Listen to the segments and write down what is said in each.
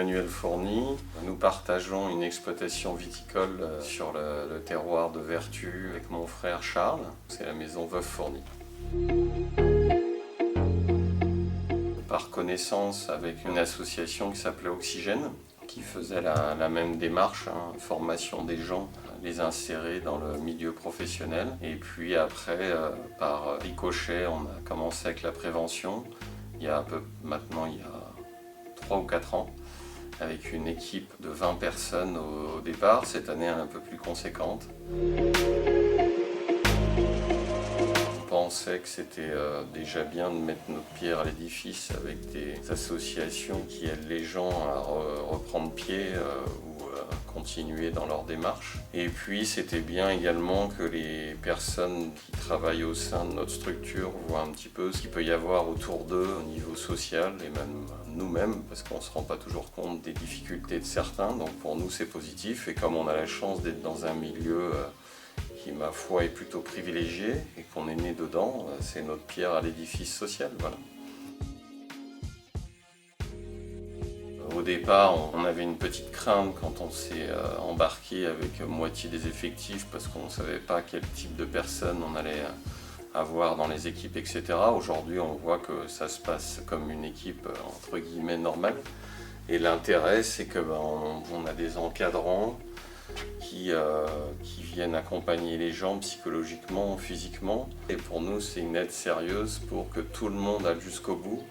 Emmanuel Fourny. Nous partageons une exploitation viticole sur le terroir de Vertus avec mon frère Charles. C'est la maison Veuve Fourny. Par connaissance avec une association qui s'appelait Oxygène, qui faisait la même démarche, formation des gens, les insérer dans le milieu professionnel. Et puis après, par ricochet, on a commencé avec la prévention, maintenant il y a 3 ou 4 ans, avec une équipe de 20 personnes au départ, cette année un peu plus conséquente. On pensait que c'était déjà bien de mettre notre pierre à l'édifice avec des associations qui aident les gens à reprendre pied ou à continuer dans leur démarche. Et puis c'était bien également que les personnes qui travaillent au sein de notre structure voient un petit peu ce qu'il peut y avoir autour d'eux au niveau social et même nous-mêmes, parce qu'on ne se rend pas toujours compte des difficultés de certains. Donc pour nous c'est positif, et comme on a la chance d'être dans un milieu qui, ma foi, est plutôt privilégié et qu'on est né dedans, c'est notre pierre à l'édifice social. Voilà. Au départ, on avait une petite crainte quand on s'est embarqué avec moitié des effectifs parce qu'on ne savait pas quel type de personnes on allait avoir dans les équipes, etc. Aujourd'hui, on voit que ça se passe comme une équipe entre guillemets normale. Et l'intérêt, c'est qu'on a des encadrants qui viennent accompagner les gens psychologiquement, physiquement. Et pour nous, c'est une aide sérieuse pour que tout le monde aille jusqu'au bout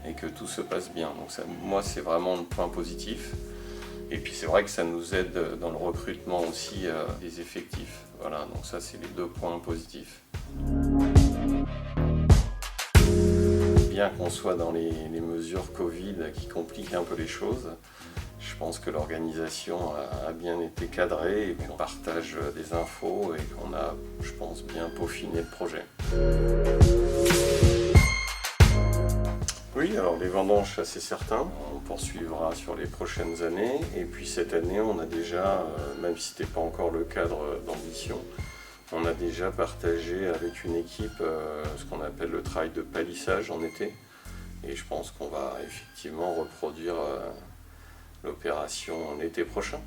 et que tout se passe bien. Donc ça, moi, c'est vraiment le point positif. Et puis c'est vrai que ça nous aide dans le recrutement aussi des effectifs. Voilà, donc ça, c'est les 2 points positifs. Bien qu'on soit dans les mesures Covid qui compliquent un peu les choses, je pense que l'organisation a bien été cadrée et qu'on partage des infos et qu'on a, je pense, bien peaufiné le projet. Oui, alors les vendanges, ça c'est certain. On poursuivra sur les prochaines années. Et puis cette année, on a déjà, même si ce n'était pas encore le cadre d'ambition, on a déjà partagé avec une équipe ce qu'on appelle le travail de palissage en été. Et je pense qu'on va effectivement reproduire l'opération l'été prochain.